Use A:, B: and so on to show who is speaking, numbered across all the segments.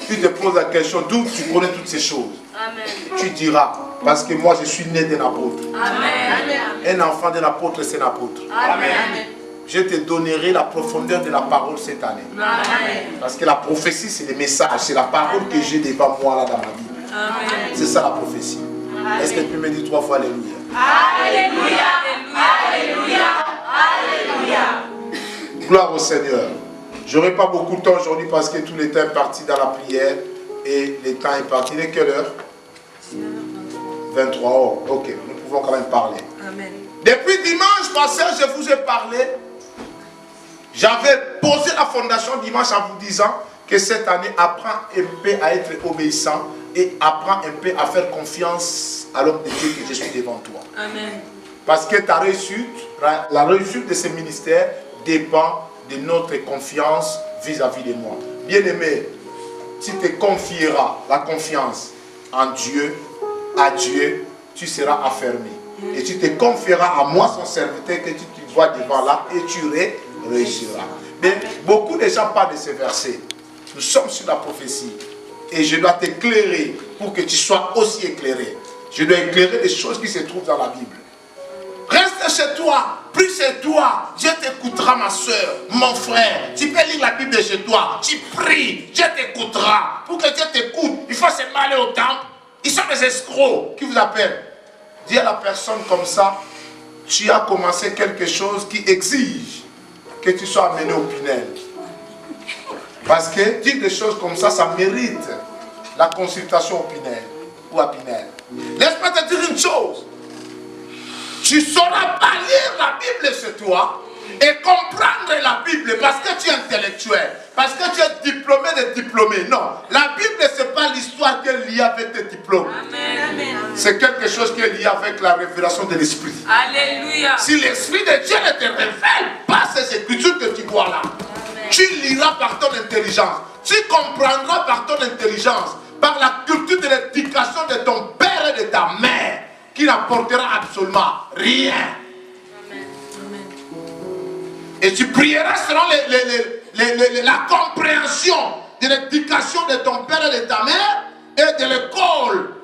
A: tu te poses la question d'où tu connais toutes ces choses.
B: Amen.
A: Tu diras, parce que moi je suis né d'un apôtre.
B: Amen.
A: Un enfant d'un apôtre, c'est un apôtre.
B: Amen.
A: Je te donnerai la profondeur de la parole cette année.
B: Amen.
A: Parce que la prophétie, c'est le message, c'est la parole que j'ai devant moi là dans ma Bible.
B: Amen.
A: C'est ça la prophétie. Est-ce que tu peux me dire 3 fois Alléluia?
B: Alléluia. Alléluia. Alléluia.
A: Gloire au Seigneur. Je n'aurai pas beaucoup de temps aujourd'hui parce que tout le temps est parti dans la prière et le temps est parti. Il est quelle heure? 23 heures. Ok, nous pouvons quand même parler.
B: Amen.
A: Depuis dimanche passé, je vous ai parlé. J'avais posé la fondation dimanche en vous disant que cette année, apprends un peu à être obéissant et apprends un peu à faire confiance à l'homme de Dieu que je suis devant toi.
B: Amen.
A: Parce que ta réussite, la réussite de ce ministère dépend de notre confiance vis-à-vis de moi. Bien-aimé, si tu te confieras la confiance en Dieu, à Dieu, tu seras affermi. Et tu te confieras à moi, son serviteur, que tu te vois devant là et tu réussiras. Mais beaucoup de gens parlent de ce verset. Nous sommes sur la prophétie. Et je dois t'éclairer pour que tu sois aussi éclairé. Je dois éclairer les choses qui se trouvent dans la Bible. Reste chez toi, prie chez toi. Dieu t'écoutera, ma soeur, mon frère. Tu peux lire la Bible de chez toi. Tu pries, Dieu t'écoutera. Pour que Dieu t'écoute, il faut seulement aller au temple. Ils sont des escrocs qui vous appellent. Dis à la personne comme ça, tu as commencé quelque chose qui exige que tu sois amené au Pinel. Parce que dire des choses comme ça, ça mérite la consultation au Pinel ou à Pinel. Laisse-moi te dire une chose. Tu ne sauras pas lire la Bible chez toi et comprendre la Bible parce que tu es intellectuel, parce que tu es diplômé de diplômés. Non, la Bible, ce n'est pas l'histoire qui est liée avec tes diplômes. C'est quelque chose qui est lié avec la révélation de l'Esprit.
B: Alléluia.
A: Si l'Esprit de Dieu ne te révèle pas ces écritures que tu vois là, tu liras par ton intelligence, tu comprendras par ton intelligence, par la culture de l'éducation de ton père et de ta mère, qui n'apportera absolument rien. Et tu prieras selon la compréhension de l'éducation de ton père et de ta mère et de l'école,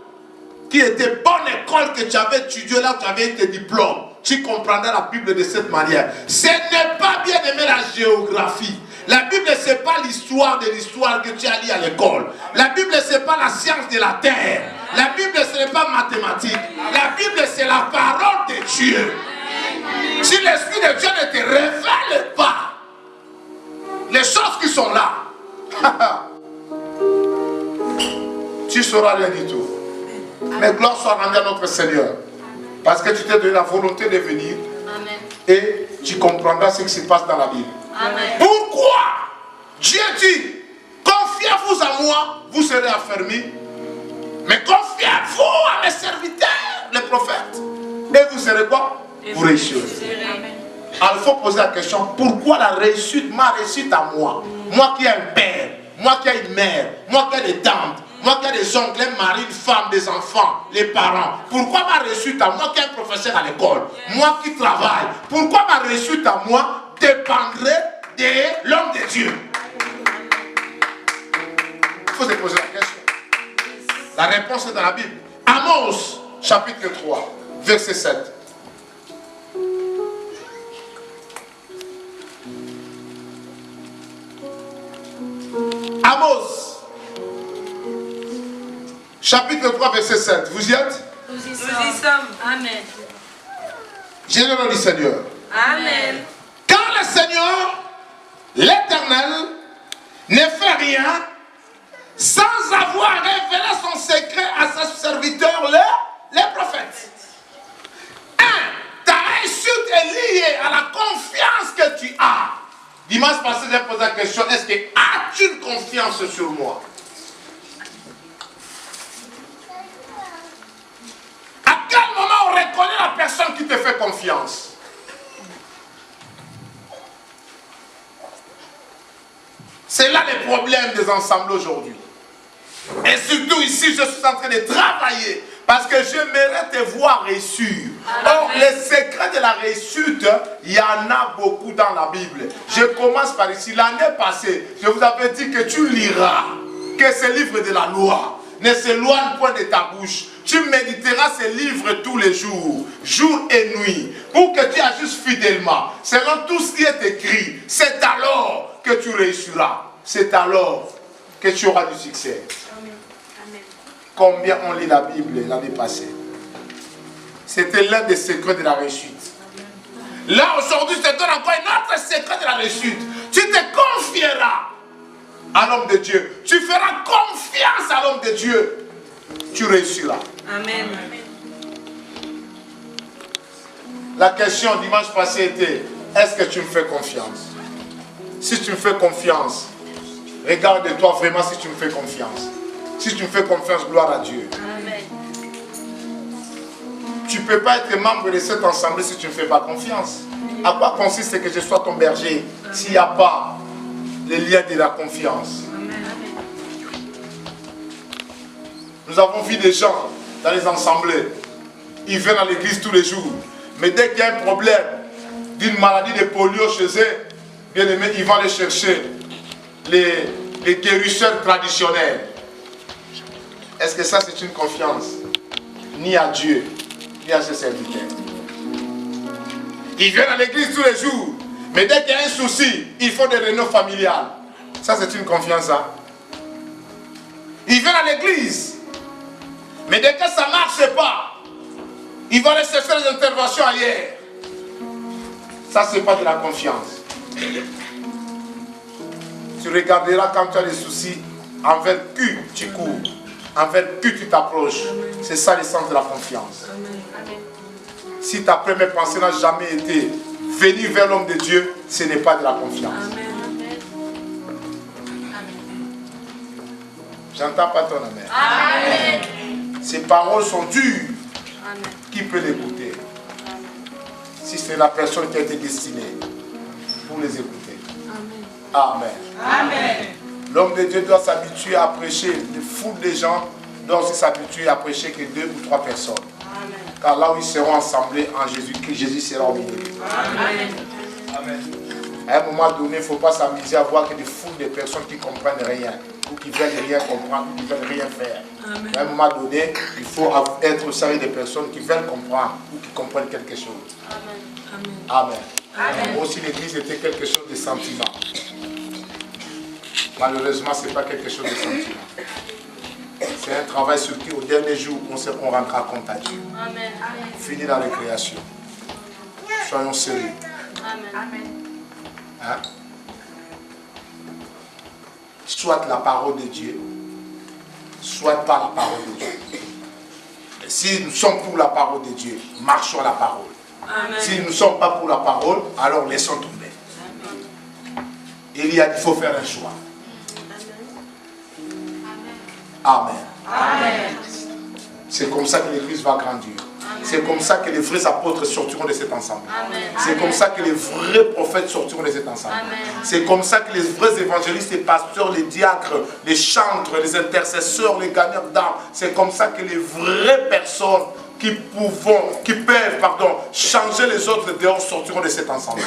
A: qui était bonne école que tu avais étudié là où tu avais tes diplômes. Tu comprendras la Bible de cette manière. Ce n'est pas bien aimer la géographie. La Bible, ce n'est pas l'histoire de l'histoire que tu as lu à l'école. La Bible, ce n'est pas la science de la terre. La Bible, ce n'est pas mathématique. La Bible, c'est la parole de Dieu. Si l'Esprit de Dieu ne te révèle pas les choses qui sont là, tu ne sauras rien du tout. Mais gloire soit rendue à notre Seigneur. Parce que tu t'es donné la volonté de venir.
B: Amen.
A: Et tu comprendras ce qui se passe dans la Bible.
B: Amen.
A: Pourquoi Dieu dit, confiez-vous à moi, vous serez affermis. Mais confiez-vous à mes serviteurs, les prophètes. Et vous serez quoi? Vous réussirez. Alors il faut poser la question, pourquoi la réussite, ma réussite à moi? Moi qui ai un père, moi qui ai une mère, moi qui ai des tantes, moi qui ai des oncles, un mari, une femme, des enfants, les parents. Pourquoi ma réussite à moi qui ai un professeur à l'école? Moi qui travaille. Pourquoi ma réussite à moi dépendrait de l'homme de Dieu? Il faut se poser la question. La réponse est dans la Bible. Amos, chapitre 3, verset 7. Amos, chapitre 3, verset 7. Vous y êtes?
B: Nous y sommes. Amen.
A: J'ai le nom du Seigneur.
B: Amen.
A: Quand le Seigneur, l'Éternel, ne fait rien sans avoir révélé son secret à ses serviteurs, les prophètes. Ta réussite est liée à la confiance que tu as. Dimanche passé, j'ai posé la question, est-ce que as-tu une confiance sur moi? À quel moment on reconnaît la personne qui te fait confiance? C'est là le problème des ensembles aujourd'hui. Et surtout ici, je suis en train de travailler parce que j'aimerais te voir réussir. Or, les secrets de la réussite, il y en a beaucoup dans la Bible. Je commence par ici. L'année passée, je vous avais dit que tu liras que ce livre de la loi ne s'éloigne point de ta bouche. Tu méditeras ces livres tous les jours, jour et nuit, pour que tu agisses fidèlement, selon tout ce qui est écrit. C'est alors que tu réussiras. C'est alors que tu auras du succès. Combien on lit la Bible l'année passée? C'était l'un des secrets de la réussite. Là, aujourd'hui, je te donne encore un autre secret de la réussite. Tu te confieras à l'homme de Dieu. Tu feras confiance à l'homme de Dieu. Tu réussiras.
B: Amen.
A: La question dimanche passé était, est-ce que tu me fais confiance? Si tu me fais confiance, regarde-toi vraiment si tu me fais confiance. Si tu me fais confiance, gloire à Dieu.
B: Amen.
A: Tu ne peux pas être membre de cette assemblée si tu ne fais pas confiance. À quoi consiste que je sois ton berger s'il n'y a pas le lien de la confiance? Nous avons vu des gens dans les assemblées, ils viennent à l'église tous les jours, mais dès qu'il y a un problème d'une maladie de polio chez eux, bien aimé, ils vont aller chercher les guérisseurs traditionnels. Est-ce que ça c'est une confiance? Ni à Dieu, ni à ses serviteurs. Ils viennent à l'église tous les jours, mais dès qu'il y a un souci, il faut des réunions familiales. Ça c'est une confiance, hein? Ils viennent à l'église, mais dès que ça ne marche pas, ils vont aller chercher les interventions ailleurs. Ça c'est pas de la confiance. Tu regarderas quand tu as des soucis, envers qui tu cours, envers qui tu t'approches. C'est ça l'essence de la confiance. Si ta première pensée n'a jamais été venir vers l'homme de Dieu, ce n'est pas de la confiance. J'entends pas ton amen.
B: Amen.
A: Ces paroles sont dures.
B: Amen.
A: Qui peut l'écouter? Si c'est la personne qui a été destinée pour les écouter. Amen.
B: Amen.
A: L'homme de Dieu doit s'habituer à prêcher. Les foules de gens doivent aussi s'habituer à prêcher que 2 ou 3 personnes.
B: Amen.
A: Car là où ils seront assemblés en Jésus-Christ, Jésus sera au milieu.
B: Amen.
A: Amen. À un moment donné, il ne faut pas s'amuser à voir que des foules de personnes qui ne comprennent rien, ou qui ne veulent rien comprendre, ou qui ne veulent rien faire.
B: Amen.
A: À un moment donné, il faut être au service des personnes qui veulent comprendre, ou qui comprennent quelque chose.
B: Amen.
A: Amen.
B: Amen.
A: Aussi, l'église était quelque chose de sentiment. Malheureusement, ce n'est pas quelque chose de sentiment. C'est un travail sur qui, au dernier jour, on rendra compte à Dieu.
B: Amen.
A: Fini la récréation. Soyons sérieux.
B: Amen.
A: Hein? Soit la parole de Dieu, soit pas la parole de Dieu. Et si nous sommes pour la parole de Dieu, marchons à la parole.
B: Amen.
A: Si nous ne sommes pas pour la parole, alors laissons tomber. Il faut faire un choix. Amen.
B: Amen.
A: C'est comme ça que l'église va grandir. C'est comme ça que les vrais apôtres sortiront de cet ensemble. C'est comme ça que les vrais prophètes sortiront de cet ensemble. C'est comme ça que les vrais évangélistes, les pasteurs, les diacres, les chantres, les intercesseurs, les gagnants d'âmes, c'est comme ça que les vraies personnes qui peuvent changer les autres dehors sortiront de cet ensemble.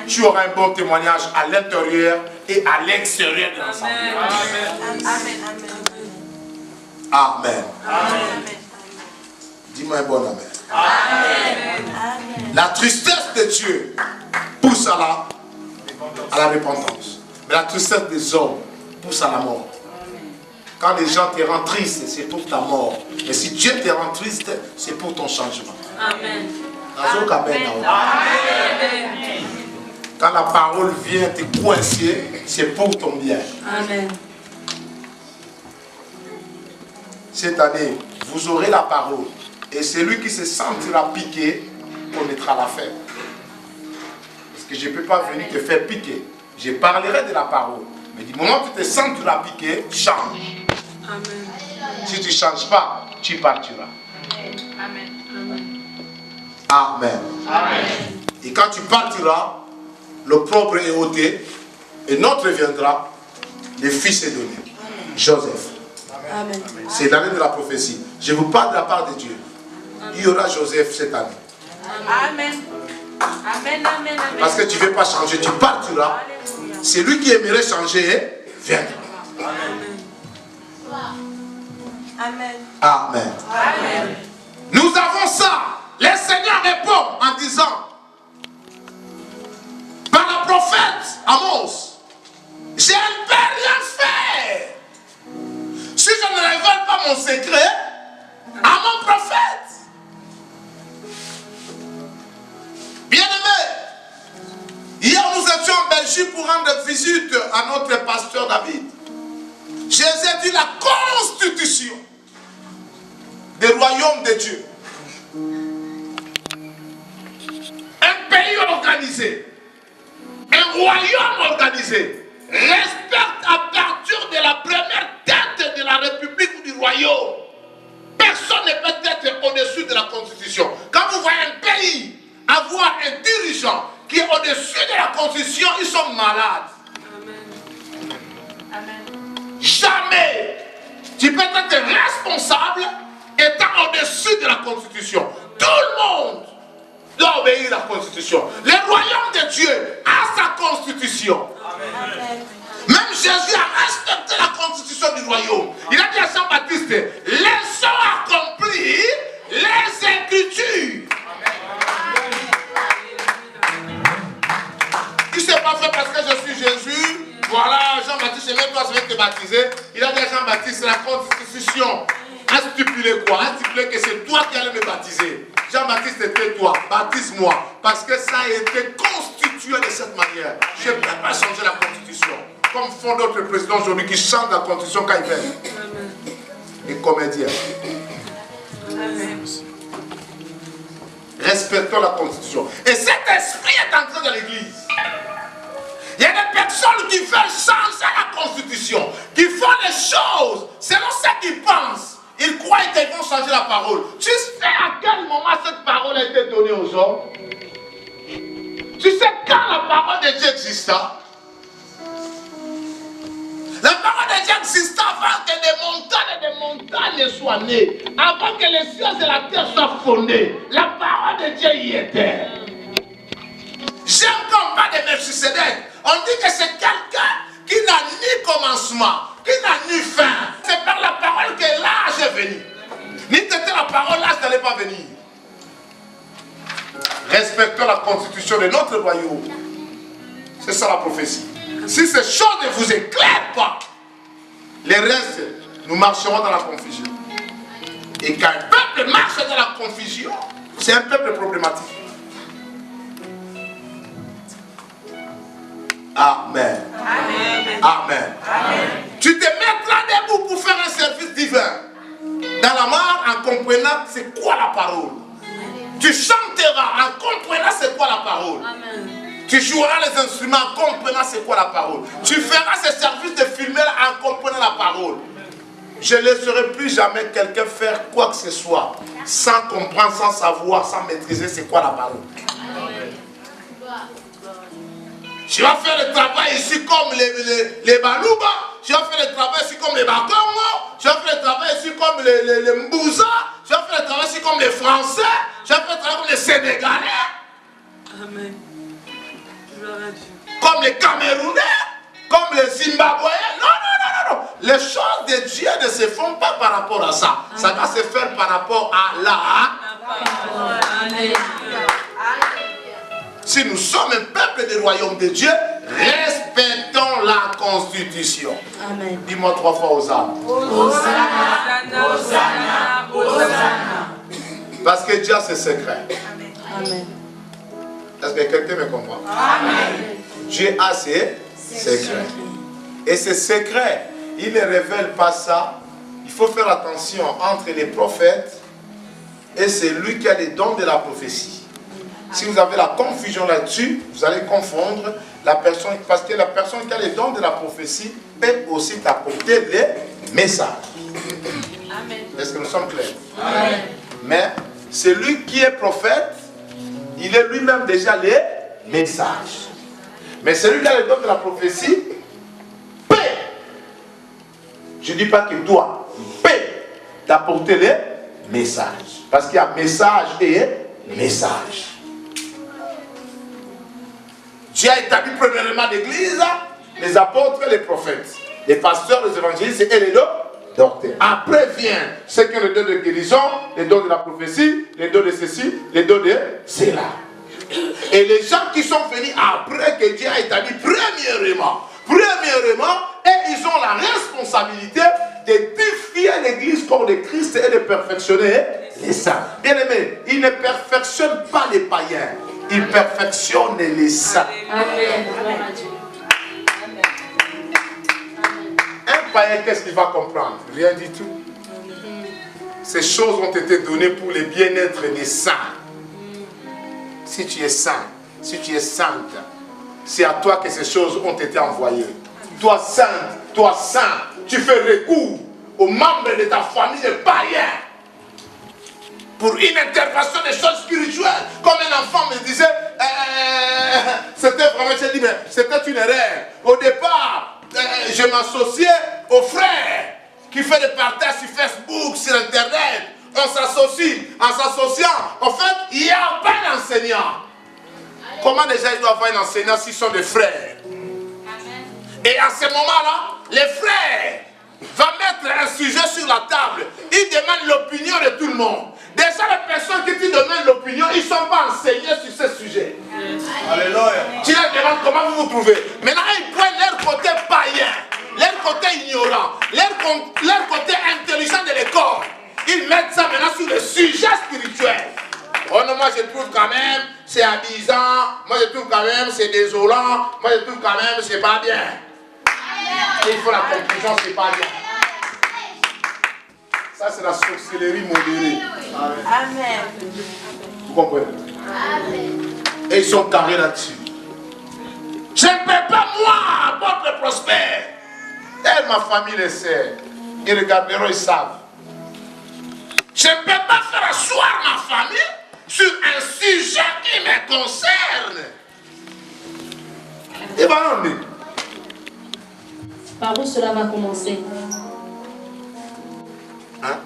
A: Tu auras un bon témoignage à l'intérieur et à l'extérieur de l'ensemble. Amen. Dis-moi un bon amen. La tristesse de Dieu pousse à la repentance. Mais la tristesse des hommes pousse à la mort. Quand les gens te rendent triste, c'est pour ta mort. Mais si Dieu te rend triste, c'est pour ton changement.
B: Amen.
A: Quand la parole vient te coincer, c'est pour ton bien.
B: Amen.
A: Cette année, vous aurez la parole. Et celui qui se sentira piqué connaîtra l'affaire. Parce que je ne peux pas venir te faire piquer. Je parlerai de la parole. Mais du moment que tu te sentiras piqué, change.
B: Amen.
A: Si tu ne changes pas, tu partiras.
B: Amen.
A: Amen. Amen. Et quand tu partiras, le propre est ôté, et notre viendra, le fils est donné. Joseph.
B: Amen.
A: C'est l'année de la prophétie. Je vous parle de la part de Dieu. Il y aura Joseph cette année.
B: Amen. Amen. Amen.
A: Parce que tu ne veux pas changer, tu partiras. C'est lui qui aimerait changer, viendra.
B: Amen.
A: Amen.
B: Amen.
A: Nous avons ça. Le Seigneur répond en disant, par le prophète Amos, je ne peux rien faire si je ne révèle pas mon secret à mon prophète. Bien-aimés, hier nous étions en Belgique pour rendre visite à notre pasteur David. Jésus dit la constitution du royaume de Dieu. Un pays organisé, un royaume organisé, respecte à partir de la première tête de la République ou du royaume. Personne ne peut être au-dessus de la Constitution. Quand vous voyez un pays avoir un dirigeant qui est au-dessus de la Constitution, ils sont malades.
B: Amen. Amen.
A: Jamais tu peux être responsable étant au-dessus de la Constitution. Tout le monde doit obéir à la Constitution. Le royaume de Dieu a sa Constitution.
B: Amen.
A: Même Jésus a respecté la Constitution du royaume. Il a dit à Jean-Baptiste, laissons accomplir les Écritures. Il ne s'est pas fait parce que je suis Jésus. Voilà, Jean-Baptiste, même toi, je vais te baptiser. Il a dit à Jean-Baptiste, la Constitution a stipulé quoi? A stipulé que c'est toi qui allais me baptiser. Jean-Baptiste, était toi, baptise-moi. Parce que ça a été constitué de cette manière. Je ne peux pas changer la Constitution. Comme font d'autres présidents aujourd'hui qui changent la Constitution quand ils veulent. Les comédiens.
B: Amen.
A: Respectons la Constitution. Et cet esprit est entré dans l'église. Il y a des personnes qui veulent changer la Constitution, qui font les choses selon ce qu'ils pensent. Ils croient qu'ils vont changer la parole. Tu sais à quel moment cette parole a été donnée aux hommes? Tu sais quand la parole de Dieu exista? La parole de Dieu exista avant que des montagnes soient nées, avant que les cieux et la terre soient fondés. La parole de Dieu y était. J'aime comme pas de Melchisedec. On dit que c'est quelqu'un qui n'a ni commencement, qui n'a ni fin. C'est par la parole que l'âge est venu. Ni c'était la parole, l'âge n'allait pas venir. Respectons la constitution de notre royaume. C'est ça la prophétie. Si ces choses ne vous éclairent pas, les restes, nous marcherons dans la confusion. Et quand un peuple marche dans la confusion, c'est un peuple problématique. Amen.
B: Amen.
A: Amen.
B: Amen.
A: Tu te mettras debout pour faire un service divin. Dans la mort, en comprenant c'est quoi la parole. Tu chanteras en comprenant c'est quoi la parole.
B: Amen.
A: Tu joueras les instruments en comprenant c'est quoi la parole. Tu feras ce service de filmer en comprenant la parole. Je ne laisserai plus jamais quelqu'un faire quoi que ce soit sans comprendre, sans savoir, sans maîtriser c'est quoi la parole. Tu vas faire le travail ici comme les Balouba. Tu vas faire le travail ici comme les Bakongo. Tu vas faire le travail ici comme les Mbouza. Tu vas faire le travail ici comme les Français. Tu vas faire le travail comme les Sénégalais.
B: Amen. Gloire à Dieu.
A: Comme les Camerounais. Comme les Zimbabwéens. Non. Les choses de Dieu ne se font pas par rapport à ça. Ça va se faire par rapport à
B: Alléluia.
A: Si nous sommes un peuple du royaume de Dieu, respectons la Constitution.
B: Amen.
A: Dis-moi 3 fois aux âmes.
B: Hosanna, Hosanna, Hosanna.
A: Parce que Dieu a ses secrets.
B: Amen.
A: Est-ce que quelqu'un me comprend?
B: Amen.
A: Dieu a ses secrets. Et ces secrets, il ne révèle pas ça. Il faut faire attention entre les prophètes et celui qui a les dons de la prophétie. Si vous avez la confusion là-dessus, vous allez confondre la personne, parce que la personne qui a les dons de la prophétie peut aussi t'apporter les messages.
B: Amen.
A: Est-ce que nous sommes clairs?
B: Amen.
A: Mais celui qui est prophète, il est lui-même déjà les messages. Mais celui qui a les dons de la prophétie peut, je ne dis pas qu'il doit, peut t'apporter les messages. Parce qu'il y a message et message. Dieu a établi premièrement l'église, les apôtres et les prophètes, les pasteurs, les évangélistes et les docteur. Après vient ce que le don de guérison, les dons de la prophétie, les dons de ceci, les dons de cela. Et les gens qui sont venus après que Dieu a établi premièrement, et ils ont la responsabilité d'édifier l'église corps de Christ et de perfectionner les saints. Bien aimé, il ne perfectionne pas les païens, il perfectionne les saints.
B: Amen.
A: Un païen, qu'est-ce qu'il va comprendre? Rien du tout. Ces choses ont été données pour le bien-être des saints. Si tu es saint, si tu es sainte, c'est à toi que ces choses ont été envoyées. Toi sainte, toi saint, tu fais recours aux membres de ta famille de païens pour une intervention des choses spirituelles. Comme un enfant me disait, c'était vraiment, j'ai dit, mais c'était une erreur. Au départ, je m'associais au frère qui fait des partages sur Facebook, sur Internet. On s'associe. En s'associant, en fait, il n'y a pas d'enseignant. Comment déjà il doit avoir un enseignant s'ils sont des frères? Et à ce moment-là, les frères vont mettre un sujet sur la table. Ils demandent l'opinion de tout le monde. Déjà, les personnes qui te demandent l'opinion, ils ne sont pas enseignés sur ce sujet. Alléluia. Tu leur demandes comment vous vous trouvez. Maintenant, ils prennent leur côté païen, leur côté ignorant, leur côté intelligent de l'école. Ils mettent ça maintenant sur le sujet spirituel. Oh non, moi je trouve quand même c'est amusant, moi je trouve quand même c'est désolant, moi je trouve quand même c'est pas bien. Et il faut la conclusion, c'est pas bien. Ça c'est la sorcellerie modérée.
B: Amen.
A: Vous comprenez? Et ils sont carrés là-dessus. Je ne peux pas moi apporter prospère. Et ma famille le sait. Ils regarderont, ils savent. Je ne peux pas faire asseoir ma famille sur un sujet qui me concerne. Et voilà,
B: Par où cela va commencer?
A: Hein?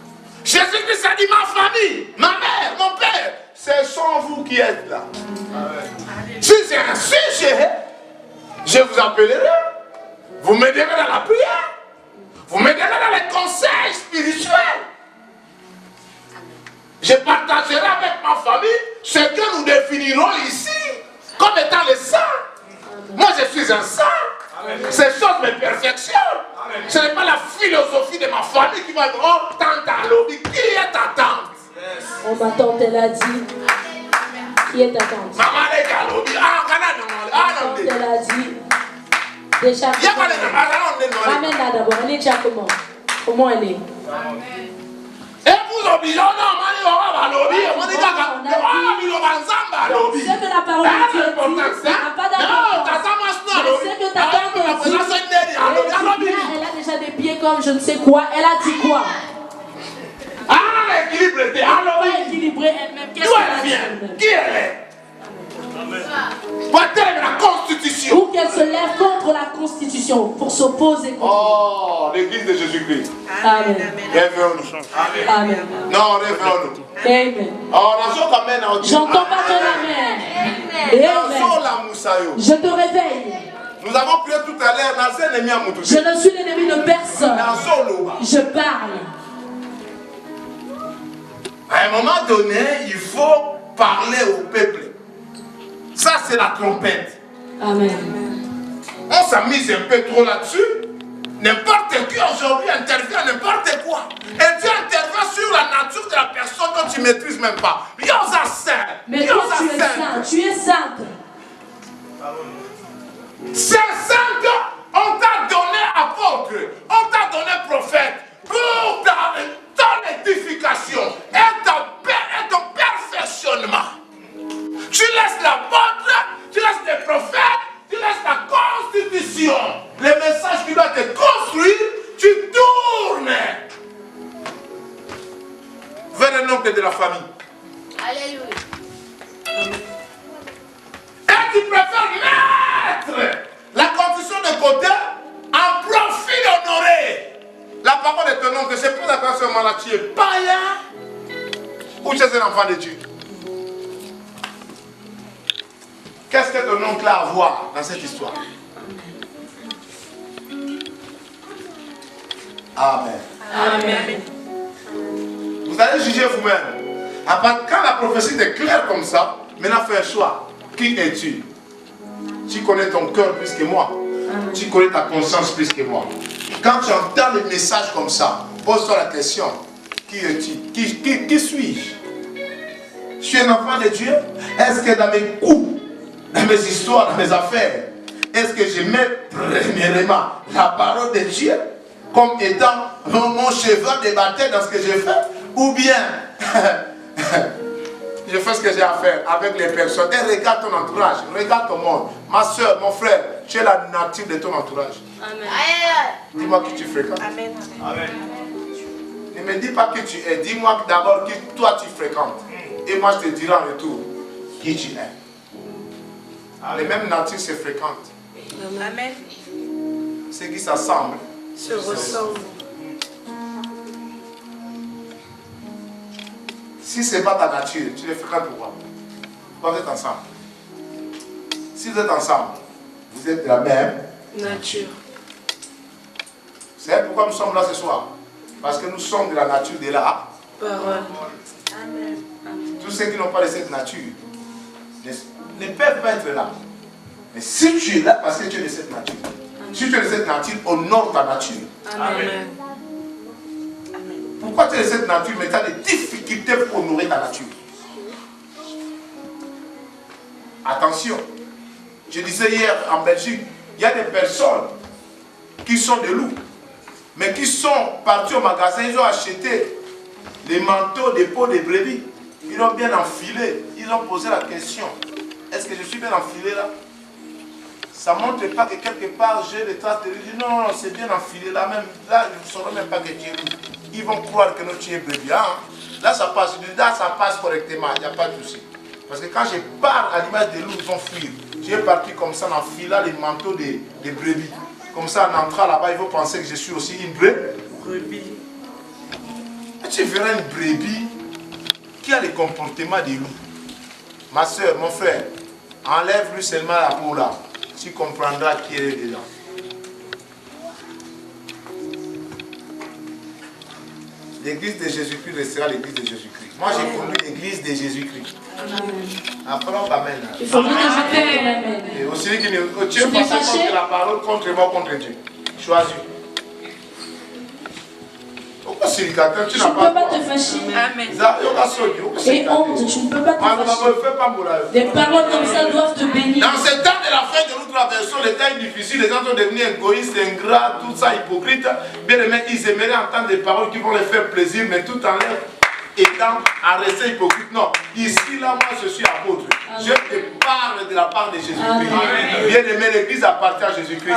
A: Jésus-Christ a dit ma famille, ma mère, mon père, ce sont vous qui êtes là. Si c'est un sujet, je vous appellerai. Vous m'aiderez dans la prière. Vous m'aiderez dans les conseils spirituels. Je partagerai avec ma famille ce que nous définirons ici comme étant les saints. Moi, je suis un saint. Ces choses me perfectionnent. Ce n'est pas la philosophie de ma famille qui va dire oh, tante à lobby. Qui est ta tante?
B: Oh, ma tante, elle a dit. Qui est ta tante?
A: Maman est à lobby. Ah,
B: ma tante, elle a dit. Déjà.
A: Il n'y a pas de
B: Ramène-la d'abord. Elle est déjà comment? Comment elle est?
A: Et vous obligez, non, on va lobby. On dit
B: ce que la parole de Dieu dit, ça n'a pas d'importance. Je sais que ta tante dit, elle a déjà des pieds comme je ne sais quoi. Elle a dit quoi?
A: Ah, équilibré.
B: Elle n'est pas équilibrée elle-même. Qu'est-ce qu'elle a dit?
A: Qui elle est? Pour la Constitution.
B: Ou qu'elle se lève contre la Constitution pour s'opposer contre.
A: Oh, l'église de Jésus-Christ.
B: Amen.
A: Réveillons-nous.
B: Amen.
A: Non, réveillons-nous.
B: Amen.
A: Oh,
B: j'entends pas ton amen. Amen. Je te réveille.
A: Nous avons prié tout à l'heure.
B: Je ne suis l'ennemi de personne. Je parle.
A: À un moment donné, il faut parler au peuple. Ça, c'est la trompette.
B: Amen.
A: On s'amuse un peu trop là-dessus. N'importe qui aujourd'hui intervient n'importe quoi. Et Dieu intervient sur la nature de la personne dont tu ne maîtrises même pas. Yosa saint.
B: Mais toi, tu es saint. Tu es sainte.
A: Ces saintes, on t'a donné apôtre, on t'a donné prophète pour ton édification et ton perfectionnement. Tu laisses l'apôtre, tu laisses les prophètes, tu laisses la constitution. Les messages qui doivent te construire, tu tournes vers un oncle de la famille.
C: Alléluia.
A: Et tu préfères mettre la constitution de côté en profit d'honorer la parole de ton oncle. C'est pour la personne là tu es païen ou tu es un enfant de Dieu. Qu'est-ce que ton oncle a à voir dans cette histoire? Amen.
B: Amen.
A: Vous allez juger vous-même. Quand la prophétie est claire comme ça, maintenant fais un choix. Qui es-tu? Tu connais ton cœur plus que moi. Tu connais ta conscience plus que moi. Quand tu entends les messages comme ça, pose-toi la question. Qui es-tu? Qui suis-je? Je suis un enfant de Dieu? Est-ce que dans mes coups, dans mes histoires, dans mes affaires, est-ce que je mets premièrement la parole de Dieu comme étant mon cheval de bataille dans ce que je fais? Ou bien je fais ce que j'ai à faire avec les personnes? Et regarde ton entourage, regarde ton monde. Ma soeur, mon frère, tu es la nature de ton entourage. Amen. Dis-moi qui tu fréquentes. Amen. Amen. Ne me dis pas qui tu es. Dis-moi d'abord qui toi tu fréquentes. Et moi je te dirai en retour qui tu es. Les mêmes natures se fréquentent.
C: Amen.
A: Ceux qui s'assemblent
C: se ressemblent.
A: Si ce n'est pas ta nature, tu les fréquentes pourquoi? Pourquoi vous êtes ensemble? Si vous êtes ensemble, vous êtes de la même
C: nature.
A: Vous savez pourquoi nous sommes là ce soir? Parce que nous sommes de la nature de la
C: parole. Amen.
A: Tous ceux qui n'ont pas de cette nature ne peuvent pas être là. Mais si tu es là parce que tu es de cette nature, si tu es de cette nature, honore ta nature.
C: Amen.
A: Pourquoi tu es de cette nature mais tu as des difficultés pour honorer ta nature? Attention, je disais hier en Belgique, il y a des personnes qui sont des loups, mais qui sont partis au magasin, ils ont acheté les manteaux de peau de brebis, ils l'ont bien enfilé, ils ont posé la question, est-ce que je suis bien enfilé là? Ça ne montre pas que quelque part j'ai des traces de loup. Non, c'est bien enfilé là, même là, je ne saurais même pas que tu es loup. Ils vont croire que tu es brebis. Hein? Là, ça passe, là, ça passe correctement, il n'y a pas de souci. Parce que quand je pars à l'image des loups, ils vont fuir. J'ai parti comme ça en enfilant les manteaux des brebis. Comme ça, en entrant là-bas, ils vont penser que je suis aussi une brebis. Et tu verras une brebis qui a les comportements des loups. Ma soeur, mon frère, enlève-lui seulement la peau là. Tu comprendras qui est dedans. L'église de Jésus-Christ restera l'église de Jésus-Christ. Moi, j'ai connu l'église de Jésus-Christ. Après, on va mettre.
B: Il faut que Amen.
A: Et aussi, tu es passé contre la parole, contre moi, contre Dieu. Choisis. Pourquoi c'est le gâteau? Tu
B: ne peux pas te fâcher.
C: Amen.
B: Et honte, tu ne peux pas te fâcher. Des paroles comme ça doivent te bénir.
A: Dans ce temps de la fin de notre version, les temps difficiles, les gens sont devenus égoïstes, ingrats, tout ça, hypocrites. Bien aimés, ils aimeraient entendre des paroles qui vont les faire plaisir, mais tout en leur étant à rester hypocrite. Non, ici, là, moi, je suis apôtre. Amen. Je te parle de la part de Jésus-Christ. Bien aimé, l'église appartient à Jésus-Christ.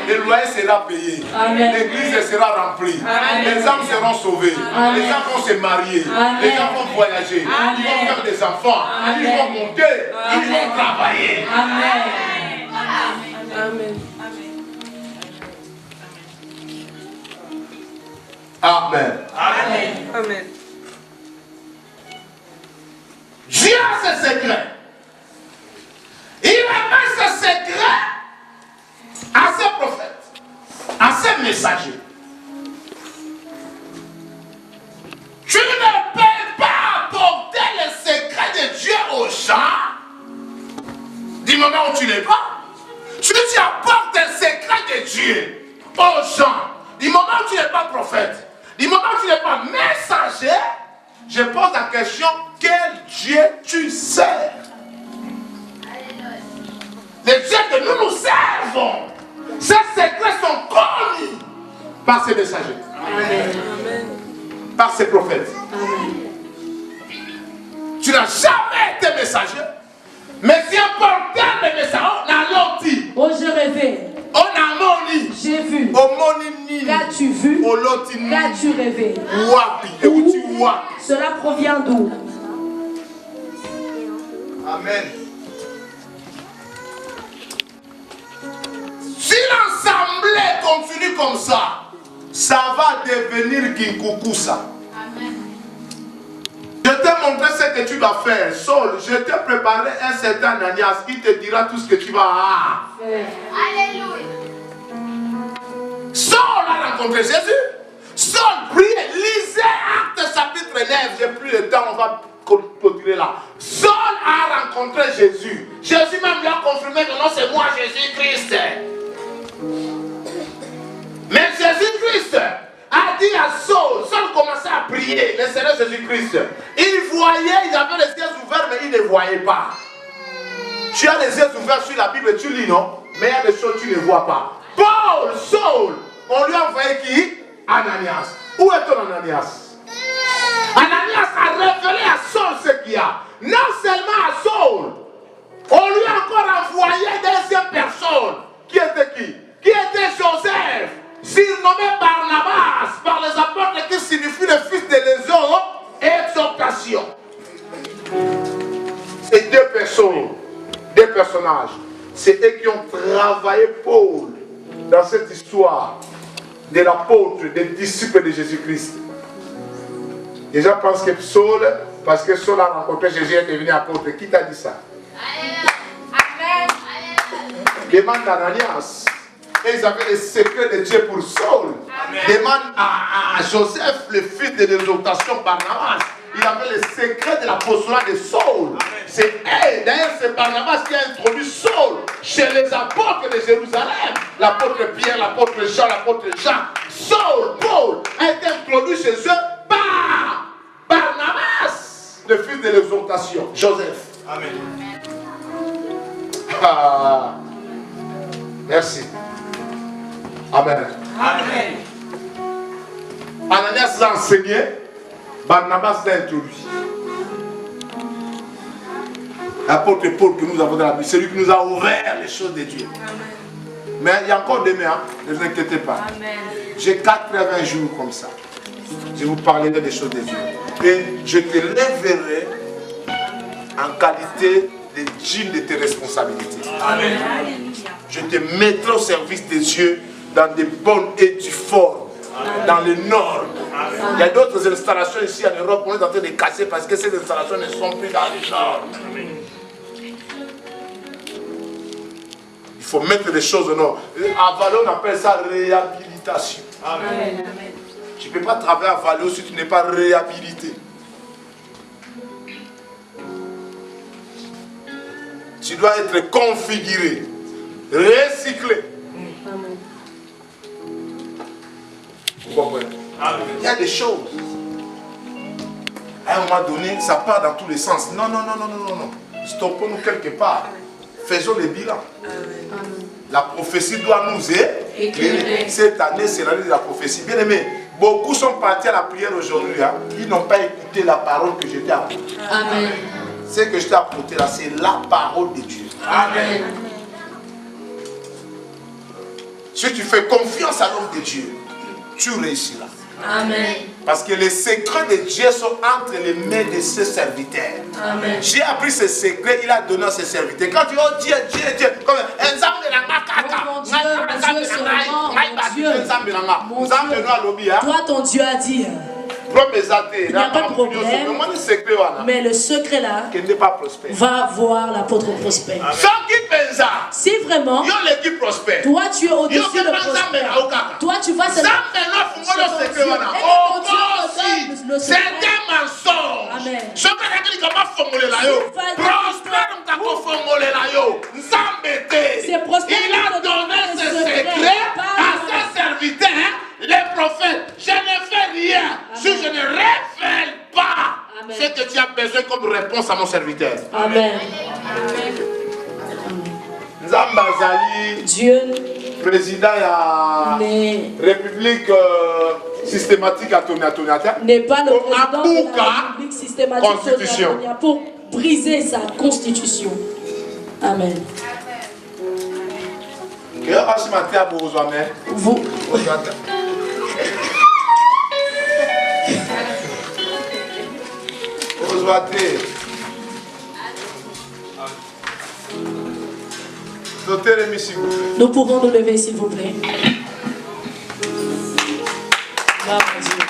A: Le loyer sera payé. L'église sera remplie. Amen. Les âmes seront sauvées. Amen. Les gens vont se marier. Amen. Les gens vont voyager. Amen. Ils vont faire des enfants. Amen. Ils vont monter. Amen. Ils vont travailler.
B: Amen.
C: Amen.
A: Amen.
C: Amen. Amen.
A: Dieu a ses secrets. Il a mis ses secrets à ses prophètes, à ses messagers. Tu ne peux pas apporter les secrets de Dieu aux gens du moment où tu n'es pas. Tu apportes les secrets de Dieu aux gens du moment où tu n'es pas prophète, du moment où tu n'es pas messager. Je pose la question, quel Dieu tu sers? Les dieux que nous servons, ces secrets sont connus par ces messagers,
C: Amen.
A: par ces prophètes.
C: Amen.
A: Tu n'as jamais été messager, mais si important les messages, on a l'autre.
B: Oh, j'ai rêvé.
A: On a moni.
B: J'ai vu. Qu'as-tu vu? Qu'as-tu rêvé? Cela provient d'où?
A: Amen. Si l'assemblée continue comme ça va devenir Kinkukusa. Amen. Je t'ai montré ce que tu vas faire. Saul, je t'ai préparé un certain Ananias qui te dira tout ce que tu vas faire. Alléluia. Saul a rencontré Jésus. Saul priait, lisez Actes chapitre 9, j'ai plus le temps, on va clôturer là. Saul a rencontré Jésus. Jésus même lui a confirmé que non, c'est moi Jésus-Christ. Mais Jésus-Christ a dit à Saul, Saul commençait à prier, le Seigneur Jésus-Christ. Il voyait, il avait les yeux ouverts, mais il ne voyait pas. Tu as les yeux ouverts sur la Bible, tu lis, non? Mais il y a des choses que tu ne vois pas. Paul, Saul, on lui a envoyé qui? Ananias. Où est ton Ananias? Ananias a révélé à Saul ce qu'il y a. Non seulement à Saul, on lui a encore envoyé des personnes. Qui était qui? Qui était Joseph, surnommé Barnabas par les apôtres, qui signifie le fils de l'exhortation. C'est deux personnes, deux personnages. C'est eux qui ont travaillé Paul dans cette histoire de l'apôtre, des disciples de Jésus-Christ. Les gens pensent que Saul, parce que Saul a rencontré Jésus, est devenu apôtre. Qui t'a dit ça? Demande à Ananias. Et ils avaient les secrets de Dieu pour Saul. Demande à Joseph, le fils de l'exhortation Barnabas. Il avait les secrets de l'apostolat de Saul. C'est d'ailleurs c'est Barnabas qui a introduit Saul chez les apôtres de Jérusalem. L'apôtre Pierre, l'apôtre Jean, l'apôtre Jacques. Saul, Paul, a été introduit chez eux par Barnabas, le fils de l'exhortation, Joseph. Amen. Ah, merci. Amen. Amen. Ananias l'a enseigné, Barnabas l'a introduit. L'apôtre Paul que nous avons dans la Bible, c'est lui qui nous a ouvert les choses de Dieu. Amen. Mais il y a encore demain, hein? Ne vous inquiétez pas. J'ai 80 jours comme ça. Je vous parlerai des choses de Dieu. Et je te lèverai en qualité de digne de tes responsabilités. Amen. Je te mettrai au service de Dieu dans de bonnes et du formes, dans le nord. Il y a d'autres installations ici en Europe qu'on est en train de casser parce que ces installations ne sont plus dans le nord. Il faut mettre des choses au nord. À Valais, on appelle ça réhabilitation. Amen. Tu ne peux pas travailler à Valais si tu n'es pas réhabilité. Tu dois être configuré, recyclé. Vous comprenez? Il y a des choses. À un moment donné, ça part dans tous les sens. Non, non, non, non, non, non, non. Stoppons-nous quelque part. Faisons le bilan. La prophétie doit nous éclairer. Cette année, c'est l'année de la prophétie. Bien aimé, beaucoup sont partis à la prière aujourd'hui. Hein. Ils n'ont pas écouté la parole que je t'ai apportée. Amen. Ce que je t'ai apporté là, c'est la parole de Dieu. Amen. Si tu fais confiance à l'homme de Dieu, tu réussiras. Amen. Parce que les secrets de Dieu sont entre les mains de ses serviteurs. Amen. J'ai appris ces secrets, il a donné à ses serviteurs. Quand tu dis oh Dieu, Dieu, Dieu, comme un zam de la macaca.
B: Toi, ton Dieu a dit. Il n'y a pas de problème, mais le secret là va voir l'apôtre prospère. Si vraiment toi tu es au-dessus de prospère, toi tu vas se
A: c'est un mensonge. Amen. Il a donné ses secrets à ses serviteurs, les prophètes. Je ne fais rien si je ne révèle pas ce que tu as besoin comme réponse à mon serviteur. Amen.
B: Dieu,
A: président de la République systématique à Toniata,
B: n'est pas le président de la République systématique Constitution pour briser sa constitution. Amen. Vous. Nous pouvons nous lever s'il vous plaît. Gloire à Dieu.